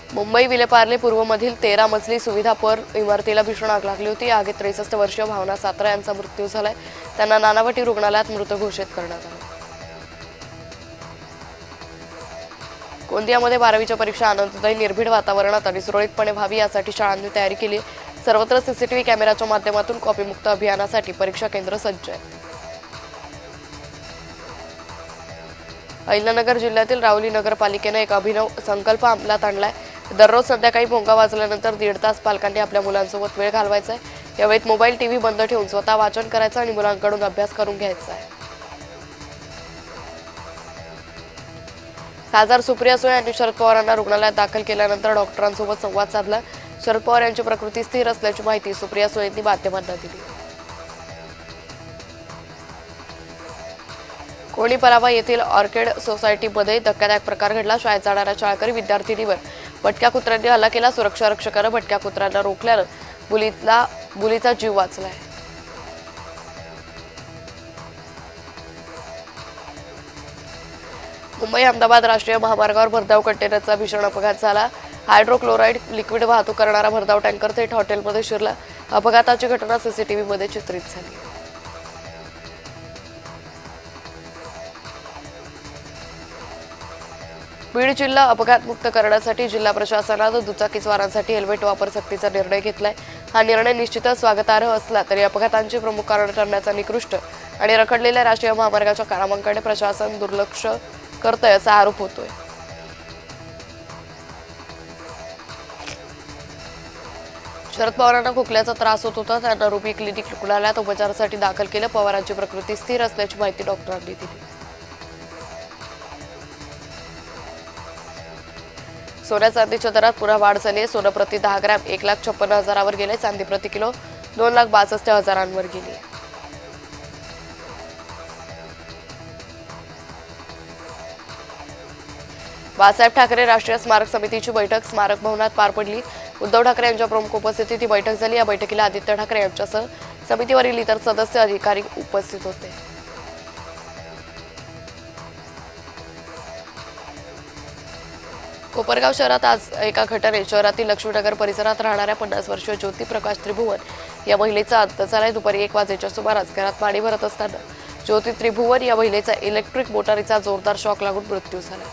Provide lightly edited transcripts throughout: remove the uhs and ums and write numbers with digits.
मुंबई विलेपार्ले पूर्वमधील 13 मजली सुविधा पर इमारतीला भीषण आग लागली होती। आगीत 63 वर्षीय भावना सात्रा यांचा मृत्यू झालाय। त्यांना नानावटी रुग्णालयात मृत घोषित करण्यात आले। गोंदियामध्ये 12वीच्या परीक्षा आनंददायी निर्भीड वातावरणात आणि सुरळीतपणे व्हावी यासाठी शाळांनी तयारी केली। सर्वत्र सीसीटीव्ही कॅमेऱ्याच्या माध्यमातून कॉपीमुक्त अभियानासाठी परीक्षा केंद्र सज्ज आहेत। अहिल्यानगर जिल्ह्यातील रावली नगरपालिकेने एक अभिनव संकल्प अंमलात आणलाय। दररोज संध्याकाळी भोंगा वाजल्यानंतर 1.5 तास पालकांनी आपल्या मुलांसोबत वेळ घालवायचा आहे। यावेळी मोबाईल टीव्ही बंद ठेवून स्वतः वाचन करायचं आणि मुलांकडून अभ्यास करून घ्यायचा आहे। खासदार सुप्रिया सुळे यांनी शरद पवारांना रुग्णालयात दाखल केल्यानंतर डॉक्टरांसोबत संवाद साधला। शरद पवार यांची प्रकृती स्थिर असल्याची माहिती सुप्रिया सुळे यांनी माध्यमांना दिली। कोणी परावा येथील ऑर्किड सोसायटीमध्ये धक्कादायक प्रकार घडला। शाळेत जाणाऱ्या शाळकरी विद्यार्थिनीवर भटक्या कुत्र्यांनी हल्ला केला। सुरक्षा रक्षकानं भटक्या कुत्र्यांना रोखल्यानं मुलीचा जीव वाचलाय। मुंबई अहमदाबाद राष्ट्रीय महामार्गावर भरधाव कंटेनरचा भीषण अपघात झाला। हायड्रोक्लोराईड लिक्विड वाहतूक करणारा भरधाव टँकर थेट हॉटेलमध्ये शिरला। अपघाताची घटना सीसीटीव्हीमध्ये चित्रित झाली। बीड जिल्हा अपघातमुक्त करण्यासाठी जिल्हा प्रशासनानं दुचाकीस्वारांसाठी हेल्मेट वापर सक्तीचा निर्णय घेतलाय। हा निर्णय निश्चितच स्वागतार्ह असला तरी अपघातांची प्रमुख कारण ठरण्याचा निकृष्ट आणि रखडलेल्या राष्ट्रीय महामार्गाच्या कामांकडे प्रशासन दुर्लक्ष करतंय असा आरोप होतोय। शरद पवारांना खोकल्याचा त्रास होत होता। त्यांना रुबी क्लिनिक रुग्णालयात उपचारासाठी दाखल केलं। पवारांची प्रकृती स्थिर असल्याची माहिती डॉक्टरांनी दिली। सोन्या चांदीच्या दरात पुन्हा वाढ झाली आहे। सोनं प्रति 10 ग्रॅम 1,56,000वर गेले। चांदी प्रति किलो 2,62,000वर गेली। बाळासाहेब ठाकरे राष्ट्रीय स्मारक समितीची बैठक स्मारक भवनात पार पडली। उद्धव ठाकरे यांच्या प्रमुख उपस्थितीत ही बैठक झाली। या बैठकीला आदित्य ठाकरे यांच्यासह समितीवरील इतर सदस्य अधिकारी उपस्थित होते। कोपरगाव शहरात आज एका घटनेत शहरातील लक्ष्मीनगर परिसरात राहणाऱ्या 50 वर्षीय ज्योती प्रकाश त्रिभुवन या महिलेचा अंत झालाय। दुपारी 1 वाजेच्या सुमारास घरात पाणी भरत असताना ज्योती त्रिभुवन या महिलेचा इलेक्ट्रिक मोटारीचा जोरदार शॉक लागून मृत्यू झाला।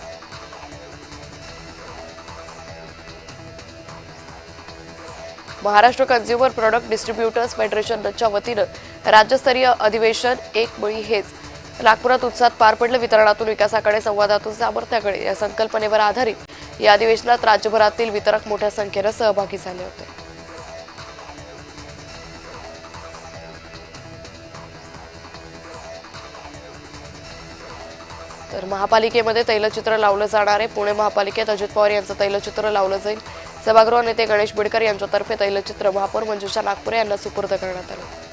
महाराष्ट्र कन्झ्युमर प्रोडक्ट डिस्ट्रीब्युटर्स फेडरेशनच्या वतीनं राज्यस्तरीय अधिवेशन एक बळी हेच नागपुरात उत्साहात पार पडलं। वितरणातून विकासाकडे, संवादातून सामर्थ्याकडे या संकल्पनेवर आधारित या अधिवेशनात राज्यभरातील वितरक मोठ्या संख्येने सहभागी झाले होते। तर महापालिकेमध्ये तैलचित्र लावलं जाणार आहे। पुणे महापालिकेत अजित पवार यांचं तैलचित्र लावलं जाईल। सभागृह नेते गणेश बिडकर यांच्यातर्फे तैलचित्र महापौर मंजुषा नागपुरे यांना सुपूर्द करण्यात आलं।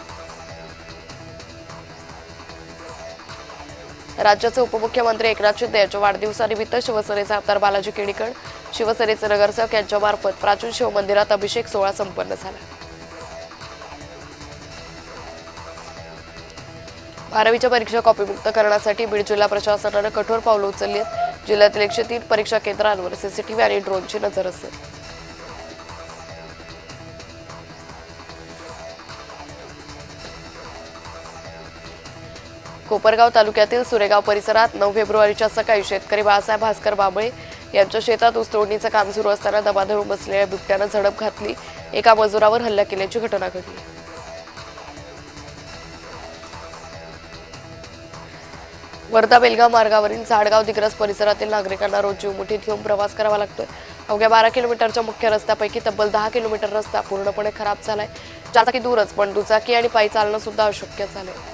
राज्याचे उपमुख्यमंत्री एकनाथ शिंदे यांच्या वाढदिवसानिमित्त शिवसेनेचे आमदार बालाजी केणीकर, शिवसेनेचे नगरसेवक यांच्यामार्फत प्राचीन शिव मंदिरात अभिषेक सोहळा संपन्न झाला। 12वीच्या परीक्षा कॉपीमुक्त करण्यासाठी बीड जिल्हा प्रशासनानं कठोर पावलं उचलली आहेत। जिल्ह्यातील 103 परीक्षा केंद्रांवर सीसीटीव्ही आणि ड्रोनची नजर असेल। कोपरगाव तालुक्यातील सुरेगाव परिसरात 9 फेब्रुवारीच्या सकाळी शेतकरी बाळासाहेब भास्कर बाबळे यांच्या शेतात ऊस तोडणीचं काम सुरू असताना दबा धरून बसलेल्या बिबट्यानं झडप घातली। एका मजुरावर हल्ला केल्याची घटना घडली। वर्धा बेलगाव मार्गावरील झाडगाव दिग्रस परिसरातील नागरिकांना रोज जीव मुठीत घेऊन प्रवास करावा लागतोय। अवघ्या 12 किलोमीटरच्या मुख्य रस्त्यापैकी तब्बल 10 किलोमीटर रस्ता पूर्णपणे खराब झालाय। चारचाकी दूरच पण दुचाकी आणि पायी चालणं सुद्धा अशक्य झालंय।